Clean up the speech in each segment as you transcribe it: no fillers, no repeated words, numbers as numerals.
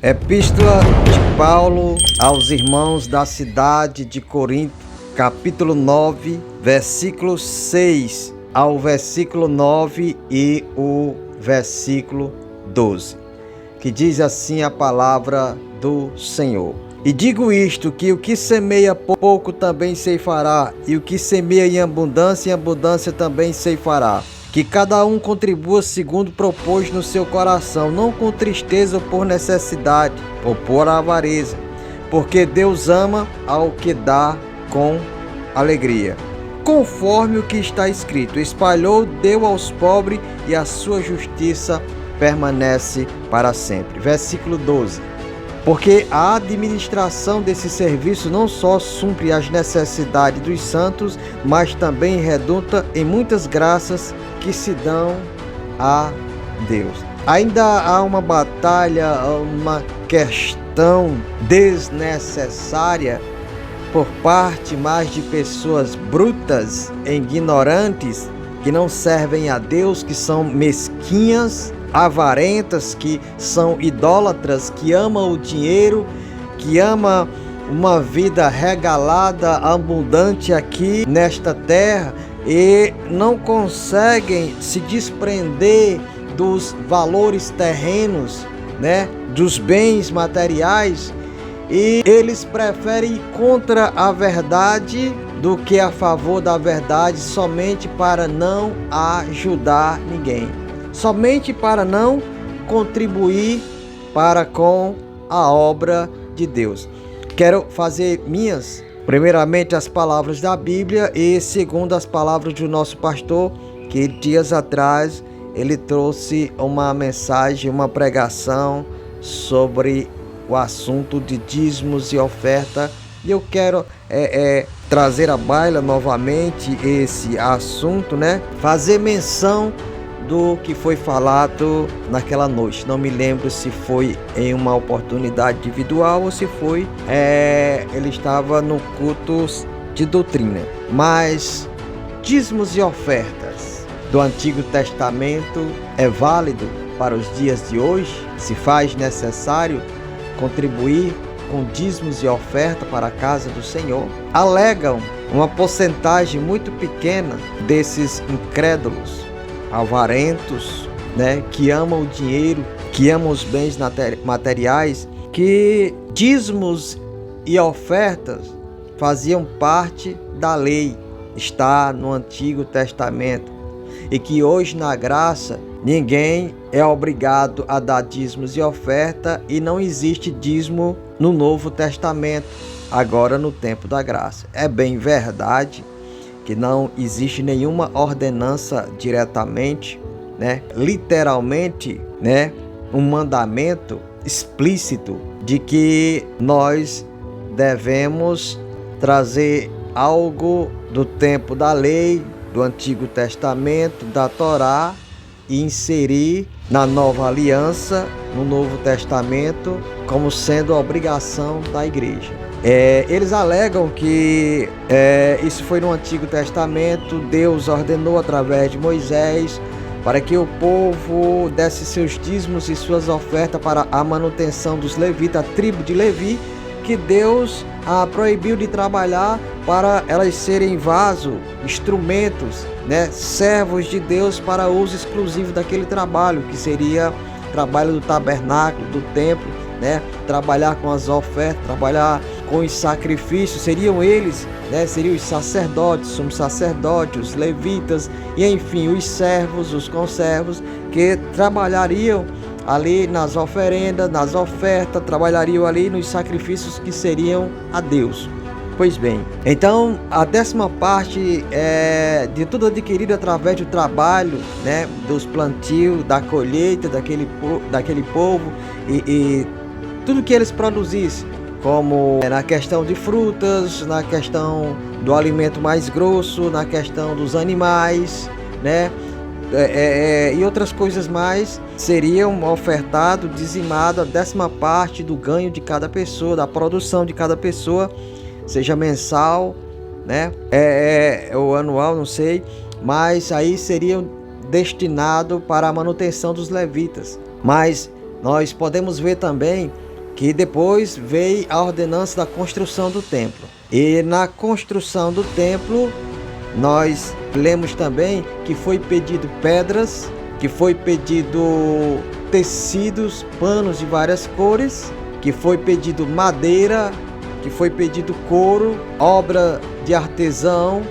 Epístola de Paulo aos irmãos da cidade de Corinto, capítulo 9, versículo 6 ao versículo 9 e o versículo 12, que diz assim a palavra do Senhor. E digo isto, que o que semeia pouco também ceifará, e o que semeia em abundância também ceifará. Que cada um contribua segundo propôs no seu coração, não com tristeza ou por necessidade, ou por avareza, porque Deus ama ao que dá com alegria. Conforme o que está escrito: espalhou, deu aos pobres, e a sua justiça permanece para sempre. Versículo 12. Porque a administração desse serviço não só supre as necessidades dos santos, mas também redunda em muitas graças que se dão a Deus. Ainda há uma batalha, uma questão desnecessária por parte mais de pessoas brutas, ignorantes, que não servem a Deus, que são mesquinhas, avarentas, que são idólatras, que amam o dinheiro, que amam uma vida regalada, abundante aqui nesta terra e não conseguem se desprender dos valores terrenos, dos bens materiais, e eles preferem ir contra a verdade do que a favor da verdade, somente para não ajudar ninguém, somente para não contribuir para com a obra de Deus. Quero fazer minhas, primeiramente, as palavras da Bíblia e segundo as palavras do nosso pastor, que dias atrás ele trouxe uma mensagem, uma pregação sobre o assunto de dízimos e oferta, e eu quero trazer à baila novamente esse assunto, fazer menção do que foi falado naquela noite. Não me lembro se foi em uma oportunidade individual ou se foi ele estava no culto de doutrina. Mas dízimos e ofertas do Antigo Testamento é válido para os dias de hoje? Se faz necessário contribuir com dízimos e oferta para a casa do Senhor? Alegam uma porcentagem muito pequena desses incrédulos, avarentos, que amam o dinheiro, que amam os bens materiais, que dízimos e ofertas faziam parte da lei, está no Antigo Testamento, e que hoje na graça ninguém é obrigado a dar dízimos e oferta, e não existe dízimo no Novo Testamento, agora no tempo da graça. É bem verdade que não existe nenhuma ordenança diretamente, literalmente, um mandamento explícito de que nós devemos trazer algo do tempo da lei, do Antigo Testamento, da Torá, e inserir na Nova Aliança, no Novo Testamento, como sendo a obrigação da igreja. Eles alegam que isso foi no Antigo Testamento, Deus ordenou através de Moisés para que o povo desse seus dízimos e suas ofertas para a manutenção dos levitas, a tribo de Levi, que Deus a proibiu de trabalhar para elas serem vaso, instrumentos, servos de Deus para uso exclusivo daquele trabalho, que seria o trabalho do tabernáculo, do templo, trabalhar com as ofertas, trabalhar com os sacrifícios. Seriam eles, seriam os sacerdotes, sumos sacerdotes, os levitas, e enfim, os servos, os conservos, que trabalhariam ali nas oferendas, nas ofertas, trabalhariam ali nos sacrifícios que seriam a Deus. Pois bem, então a 10ª parte de tudo adquirido através do trabalho, dos plantios, da colheita daquele povo, e tudo que eles produzissem, como na questão de frutas, na questão do alimento mais grosso, na questão dos animais, e outras coisas mais, seriam ofertado, dizimado a 10ª parte do ganho de cada pessoa, da produção de cada pessoa, seja mensal, ou anual, não sei, mas aí seriam destinado para a manutenção dos levitas. Mas nós podemos ver também que depois veio a ordenança da construção do templo. E na construção do templo, nós lemos também que foi pedido pedras, que foi pedido tecidos, panos de várias cores, que foi pedido madeira, que foi pedido couro, obra de artesão,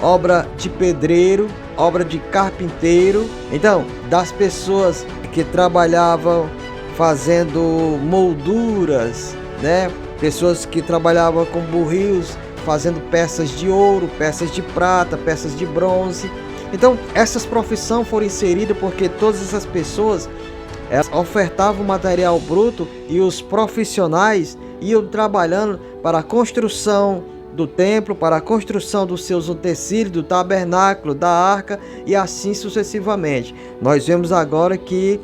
obra de pedreiro, obra de carpinteiro. Então, das pessoas que trabalhavam fazendo molduras, né? Pessoas que trabalhavam com burrios, fazendo peças de ouro, peças de prata, peças de bronze. Então, essas profissões foram inseridas porque todas essas pessoas elas ofertavam material bruto e os profissionais iam trabalhando para a construção do templo, para a construção dos seus utensílios, do tabernáculo, da arca e assim sucessivamente. Nós vemos agora que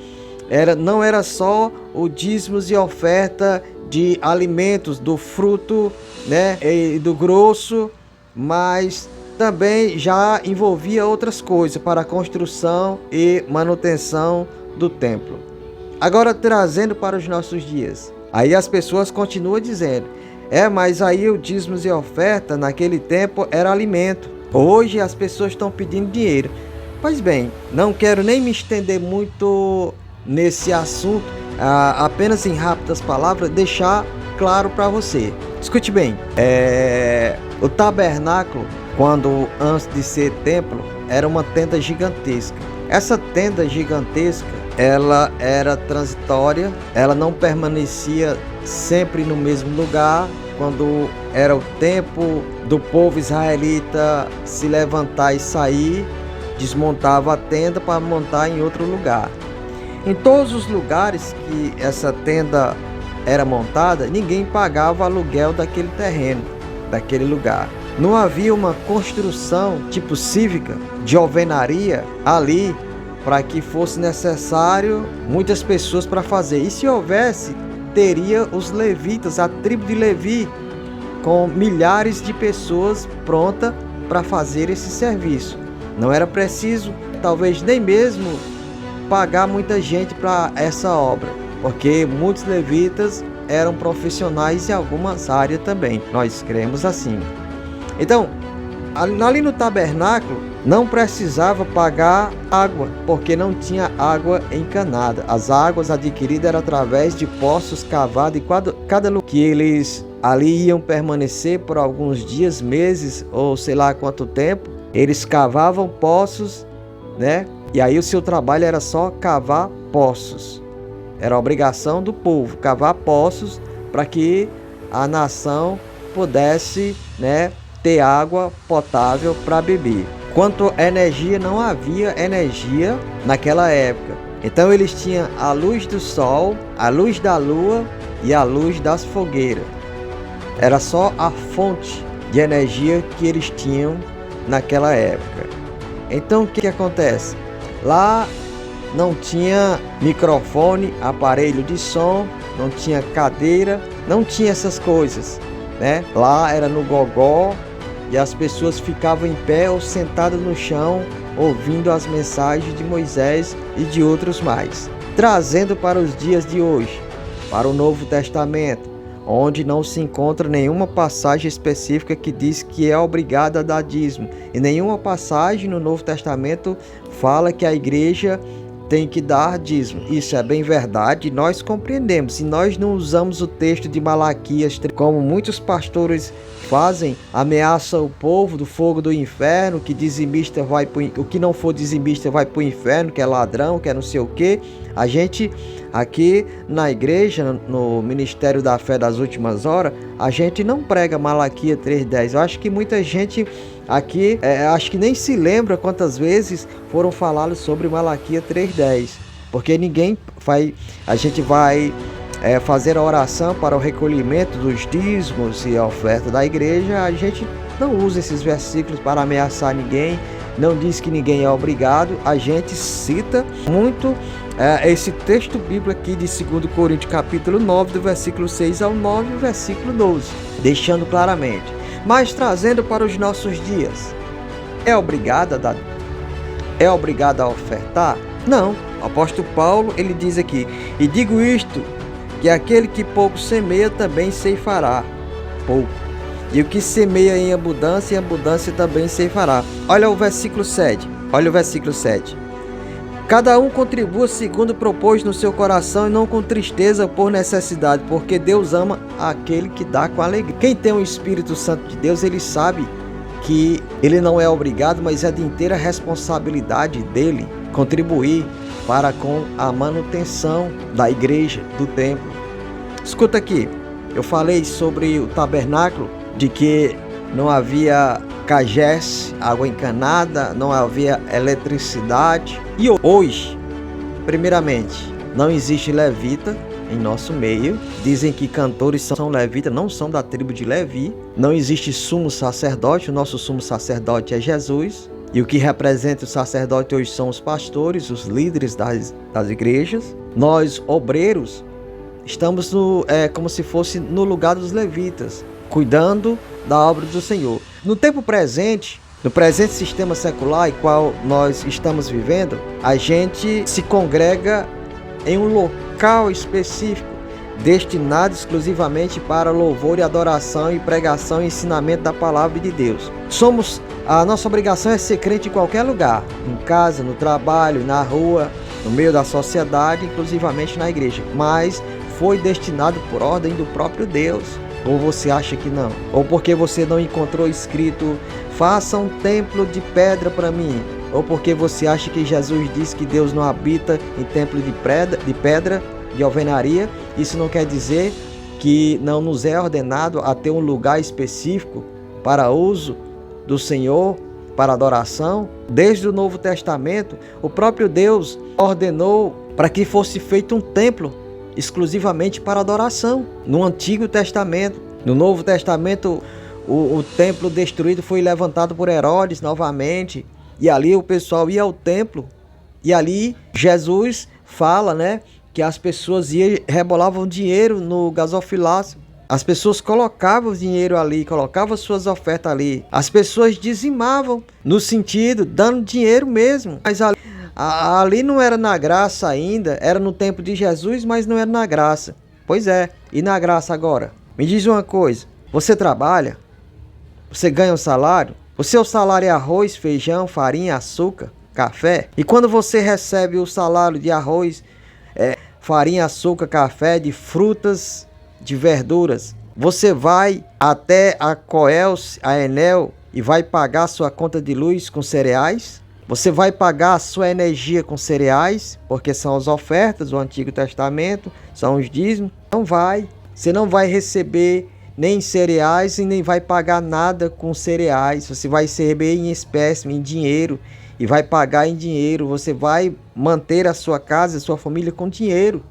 não era só o dízimos e oferta de alimentos, do fruto, né, e do grosso, mas também já envolvia outras coisas para a construção e manutenção do templo. Agora trazendo para os nossos dias, aí as pessoas continuam dizendo, mas aí o dízimos e oferta naquele tempo era alimento. Hoje as pessoas estão pedindo dinheiro. Pois bem, não quero nem me estender muito nesse assunto, apenas em rápidas palavras deixar claro para você. Escute bem, o tabernáculo, quando antes de ser templo, era uma tenda gigantesca. Essa tenda gigantesca, ela era transitória, ela não permanecia sempre no mesmo lugar. Quando era o tempo do povo israelita se levantar e sair, desmontava a tenda para montar em outro lugar. Em todos os lugares que essa tenda era montada, ninguém pagava aluguel daquele terreno, daquele lugar. Não havia uma construção tipo cívica, de alvenaria ali, para que fosse necessário muitas pessoas para fazer. E se houvesse, teria os levitas, a tribo de Levi, com milhares de pessoas pronta para fazer esse serviço. Não era preciso, talvez nem mesmo, pagar muita gente para essa obra, porque muitos levitas eram profissionais em algumas áreas também. Nós cremos assim. Então, ali no tabernáculo, não precisava pagar água, porque não tinha água encanada. As águas adquiridas eram através de poços cavados, e cada lugar que eles ali iam permanecer por alguns dias, meses, ou sei lá quanto tempo, eles cavavam poços, né? E aí o seu trabalho era só cavar poços. Era a obrigação do povo, cavar poços para que a nação pudesse, né, ter água potável para beber. Quanto à energia, não havia energia naquela época. Então eles tinham a luz do sol, a luz da lua e a luz das fogueiras. Era só a fonte de energia que eles tinham naquela época. Então o que acontece? Lá não tinha microfone, aparelho de som, não tinha cadeira, não tinha essas coisas, né? Lá era no gogó e as pessoas ficavam em pé ou sentadas no chão ouvindo as mensagens de Moisés e de outros mais. Trazendo para os dias de hoje, para o Novo Testamento, onde não se encontra nenhuma passagem específica que diz que é obrigado a dar dízimo, e nenhuma passagem no Novo Testamento fala que a igreja tem que dar dízimo. Isso é bem verdade, nós compreendemos. E nós não usamos o texto de Malaquias, como muitos pastores fazem, ameaça o povo do fogo do inferno, que dizimista vai o que não for dizimista vai para o inferno, que é ladrão, que é não sei o que. A gente aqui na igreja, no Ministério da Fé das Últimas Horas, a gente não prega Malaquias 3:10. Eu acho que muita gente aqui, acho que nem se lembra quantas vezes foram falados sobre Malaquias 3:10, porque ninguém vai, a gente vai fazer a oração para o recolhimento dos dízimos e a oferta da igreja. A gente não usa esses versículos para ameaçar ninguém, não diz que ninguém é obrigado. A gente cita muito esse texto bíblico aqui de 2 Coríntios capítulo 9, do versículo 6 ao 9 e versículo 12, deixando claramente. Mas trazendo para os nossos dias, é obrigado a ofertar? Não. O apóstolo Paulo, ele diz aqui: e digo isto que aquele que pouco semeia também ceifará pouco. E o que semeia em abundância também ceifará. Olha o versículo 7. Olha o versículo 7. Cada um contribua segundo propôs no seu coração e não com tristeza por necessidade, porque Deus ama aquele que dá com alegria. Quem tem o Espírito Santo de Deus, ele sabe que ele não é obrigado, mas é de inteira responsabilidade dele contribuir para com a manutenção da igreja, do templo. Escuta aqui, eu falei sobre o tabernáculo, de que não havia cagés, água encanada, não havia eletricidade. E hoje, primeiramente, não existe levita em nosso meio. Dizem que cantores são levitas, não são da tribo de Levi. Não existe sumo sacerdote, o nosso sumo sacerdote é Jesus. E o que representa o sacerdote hoje são os pastores, os líderes das igrejas. Nós, obreiros, estamos como se fosse no lugar dos levitas, cuidando da obra do Senhor. No tempo presente, no presente sistema secular em qual nós estamos vivendo, a gente se congrega em um local específico, destinado exclusivamente para louvor e adoração e pregação e ensinamento da palavra de Deus. A nossa obrigação é ser crente em qualquer lugar, em casa, no trabalho, na rua, no meio da sociedade, inclusivamente na igreja, mas foi destinado por ordem do próprio Deus. Ou você acha que não? Ou porque você não encontrou escrito, faça um templo de pedra para mim? Ou porque você acha que Jesus disse que Deus não habita em templo de pedra, de alvenaria? Isso não quer dizer que não nos é ordenado a ter um lugar específico para uso do Senhor, para adoração. Desde o Novo Testamento, o próprio Deus ordenou para que fosse feito um templo exclusivamente para adoração. No Antigo Testamento, no Novo Testamento, o templo destruído foi levantado por Herodes novamente, e ali o pessoal ia ao templo, e ali Jesus fala, que as pessoas rebolavam dinheiro no gasofilácio. As pessoas colocavam dinheiro ali, colocavam suas ofertas ali. As pessoas dizimavam, no sentido, dando dinheiro mesmo. Mas ali não era na graça ainda, era no tempo de Jesus, mas não era na graça. Pois é, e na graça agora? Me diz uma coisa, você trabalha? Você ganha um salário? O seu salário é arroz, feijão, farinha, açúcar, café? E quando você recebe o salário de arroz, farinha, açúcar, café, de frutas, de verduras, você vai até a Coel, a Enel, e vai pagar sua conta de luz com cereais? Você vai pagar a sua energia com cereais, porque são as ofertas do Antigo Testamento, são os dízimos? Não vai. Você não vai receber nem cereais e nem vai pagar nada com cereais. Você vai receber em espécie, em dinheiro, e vai pagar em dinheiro. Você vai manter a sua casa, a sua família com dinheiro.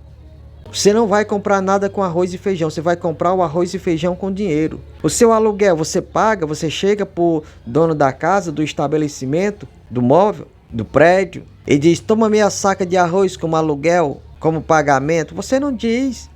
Você não vai comprar nada com arroz e feijão, você vai comprar o arroz e feijão com dinheiro. O seu aluguel você paga, você chega para o dono da casa, do estabelecimento, do móvel, do prédio, e diz, toma meia saca de arroz como aluguel, como pagamento. Você não diz,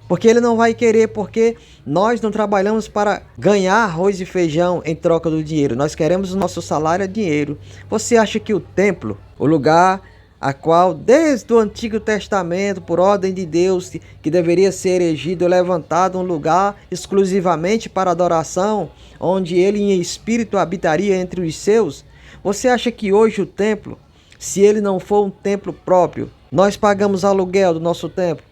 porque ele não vai querer, porque nós não trabalhamos para ganhar arroz e feijão em troca do dinheiro. Nós queremos o nosso salário, é dinheiro. Você acha que o templo, o lugar a qual desde o Antigo Testamento, por ordem de Deus, que deveria ser erigido, levantado um lugar exclusivamente para adoração, onde ele em espírito habitaria entre os seus? Você acha que hoje o templo, se ele não for um templo próprio, nós pagamos aluguel do nosso templo?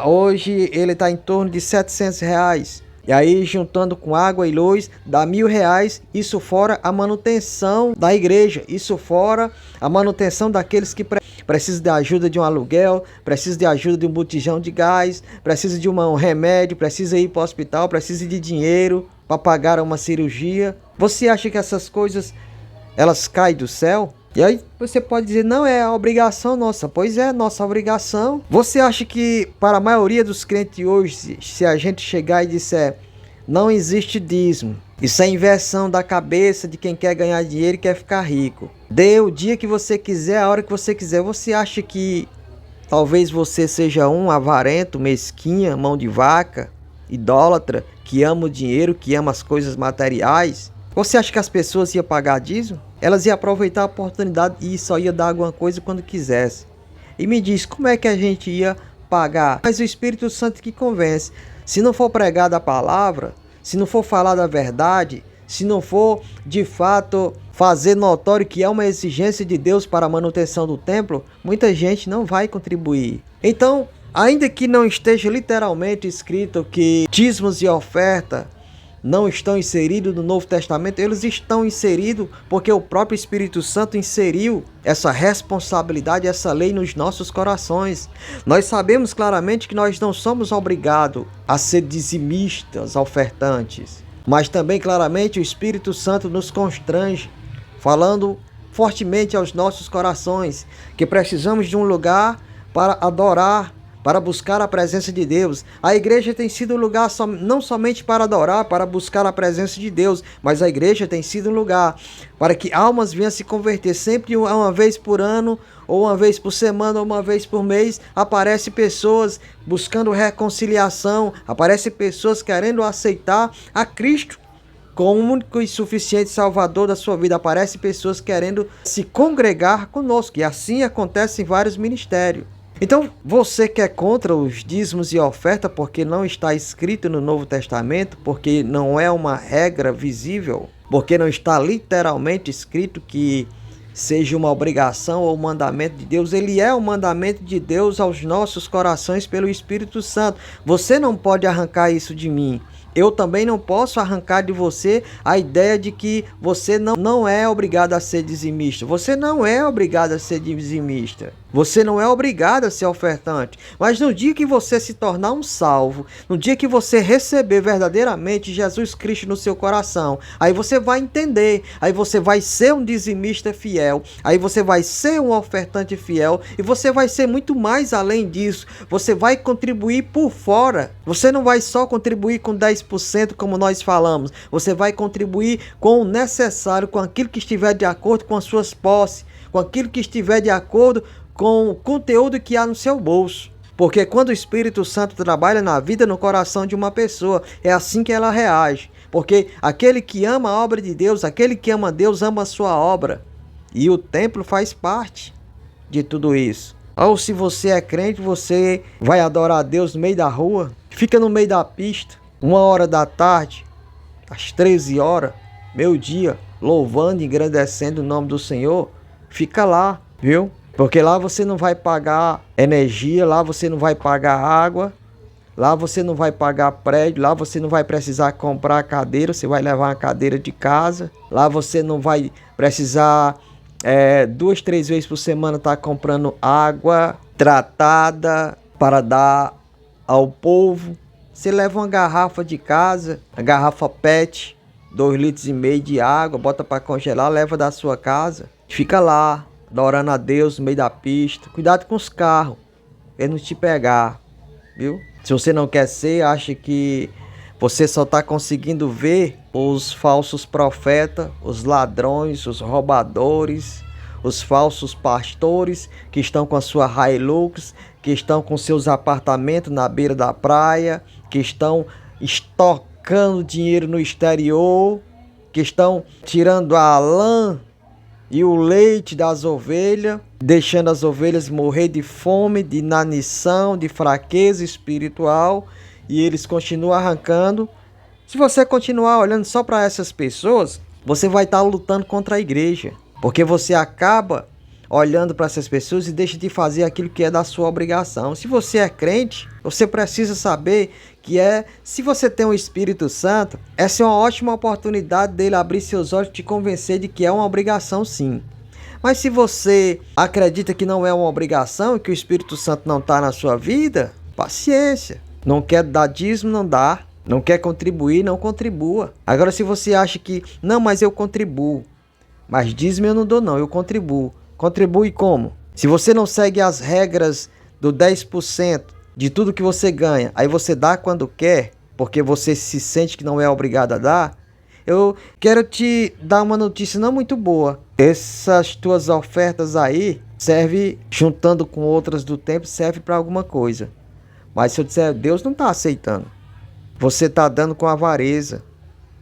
Hoje ele está em torno de R$700. E aí, juntando com água e luz, dá R$1.000, isso fora a manutenção da igreja, isso fora a manutenção daqueles que precisam de ajuda de um aluguel, precisam de ajuda de um botijão de gás, precisam de um remédio, precisam ir para o hospital, precisam de dinheiro para pagar uma cirurgia. Você acha que essas coisas, elas caem do céu? E aí você pode dizer, não, é a obrigação nossa. Pois é, nossa obrigação. Você acha que para a maioria dos crentes hoje, se a gente chegar e disser, não existe dízimo, isso é inversão da cabeça de quem quer ganhar dinheiro e quer ficar rico. Dê o dia que você quiser, a hora que você quiser. Você acha que talvez você seja um avarento, mesquinha, mão de vaca, idólatra, que ama o dinheiro, que ama as coisas materiais? Você acha que as pessoas iam pagar dízimo? Elas iam aproveitar a oportunidade e só ia dar alguma coisa quando quisesse. E me diz, como é que a gente ia pagar. Mas o Espírito Santo que convence. Se não for pregada a palavra, se não for falada a verdade, se não for de fato fazer notório que é uma exigência de Deus para a manutenção do templo, muita gente não vai contribuir. Então, ainda que não esteja literalmente escrito que dízimos e oferta não estão inseridos no Novo Testamento, eles estão inseridos porque o próprio Espírito Santo inseriu essa responsabilidade, essa lei nos nossos corações. Nós sabemos claramente que nós não somos obrigados a ser dizimistas, ofertantes, mas também claramente o Espírito Santo nos constrange, falando fortemente aos nossos corações que precisamos de um lugar para adorar, para buscar a presença de Deus. A igreja tem sido um lugar não somente para adorar, para buscar a presença de Deus, mas a igreja tem sido um lugar para que almas venham se converter. Sempre uma vez por ano, ou uma vez por semana, ou uma vez por mês, aparecem pessoas buscando reconciliação, aparecem pessoas querendo aceitar a Cristo como o único e suficiente Salvador da sua vida. Aparecem pessoas querendo se congregar conosco, e assim acontece em vários ministérios. Então, você que é contra os dízimos e oferta porque não está escrito no Novo Testamento, porque não é uma regra visível, porque não está literalmente escrito que seja uma obrigação ou um mandamento de Deus, ele é um mandamento de Deus aos nossos corações pelo Espírito Santo. Você não pode arrancar isso de mim. Eu também não posso arrancar de você a ideia de que você não é obrigado a ser dizimista. Você não é obrigado a ser dizimista. Você não é obrigado a ser ofertante. Mas no dia que você se tornar um salvo, no dia que você receber verdadeiramente Jesus Cristo no seu coração, aí você vai entender, aí você vai ser um dizimista fiel, aí você vai ser um ofertante fiel, e você vai ser muito mais além disso. Você vai contribuir por fora. Você não vai só contribuir com 10% como nós falamos. Você vai contribuir com o necessário, com aquilo que estiver de acordo com as suas posses, com aquilo que estiver de acordo com o conteúdo que há no seu bolso. Porque quando o Espírito Santo trabalha na vida, no coração de uma pessoa, é assim que ela reage. Porque aquele que ama a obra de Deus, aquele que ama Deus, ama a sua obra. E o templo faz parte de tudo isso. Ou se você é crente, você vai adorar a Deus no meio da rua, fica no meio da pista, 1h da tarde, às 13 horas, meio-dia, louvando e engrandecendo o nome do Senhor, fica lá, viu? Porque lá você não vai pagar energia, lá você não vai pagar água, lá você não vai pagar prédio, lá você não vai precisar comprar cadeira, você vai levar uma cadeira de casa, lá você não vai precisar 2, 3 vezes por semana estar comprando água tratada para dar ao povo. Você leva uma garrafa de casa, a garrafa PET, 2,5 litros de água, bota para congelar, leva da sua casa, fica lá, adorando a Deus no meio da pista. Cuidado com os carros, eles não te pegar, viu? Se você não quer ser, acha que você só está conseguindo ver os falsos profetas, os ladrões, os roubadores, os falsos pastores que estão com a sua Hilux, que estão com seus apartamentos na beira da praia, que estão estocando dinheiro no exterior, que estão tirando a lã e o leite das ovelhas, deixando as ovelhas morrer de fome, de inanição, de fraqueza espiritual, e eles continuam arrancando. Se você continuar olhando só para essas pessoas, você vai estar lutando contra a igreja, porque você acaba olhando para essas pessoas e deixa de fazer aquilo que é da sua obrigação. Se você é crente, você precisa saber que se você tem o Espírito Santo, essa é uma ótima oportunidade dele abrir seus olhos e te convencer de que é uma obrigação, sim. Mas se você acredita que não é uma obrigação e que o Espírito Santo não está na sua vida, paciência. Não quer dar dízimo, não dá. Não quer contribuir, não contribua. Agora, se você acha que, não, mas eu contribuo, mas dízimo eu não dou não, eu contribuo. Contribui como? Se você não segue as regras do 10% de tudo que você ganha, aí você dá quando quer, porque você se sente que não é obrigado a dar, eu quero te dar uma notícia não muito boa. Essas tuas ofertas aí serve, juntando com outras do tempo, serve para alguma coisa. Mas se eu disser, Deus não está aceitando. Você está dando com avareza.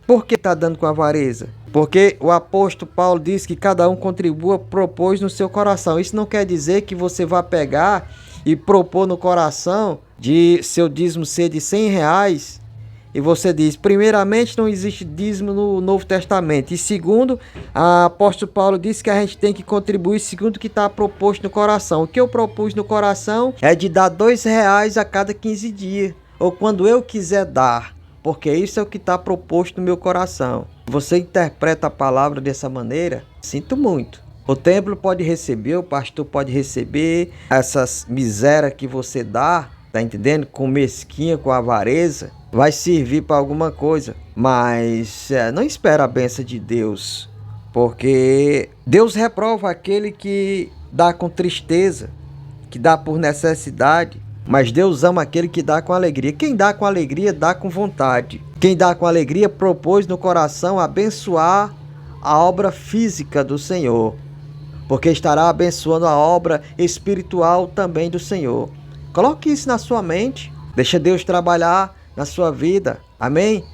Por que está dando com avareza? Porque o apóstolo Paulo diz que cada um contribua, propôs no seu coração. Isso não quer dizer que você vai pegar e propor no coração de seu dízimo ser de R$100, e você diz, primeiramente, não existe dízimo no Novo Testamento, e segundo, a apóstolo Paulo disse que a gente tem que contribuir segundo o que está proposto no coração. O que eu propus no coração é de dar R$2 a cada 15 dias, ou quando eu quiser dar, porque isso é o que está proposto no meu coração. Você interpreta a palavra dessa maneira? Sinto muito. O templo pode receber, o pastor pode receber essas misérias que você dá, tá entendendo? Com mesquinha, com avareza, vai servir para alguma coisa. Mas não espera a bênção de Deus, porque Deus reprova aquele que dá com tristeza, que dá por necessidade. Mas Deus ama aquele que dá com alegria. Quem dá com alegria, dá com vontade. Quem dá com alegria, propôs no coração abençoar a obra física do Senhor, porque estará abençoando a obra espiritual também do Senhor. Coloque isso na sua mente. Deixa Deus trabalhar na sua vida. Amém?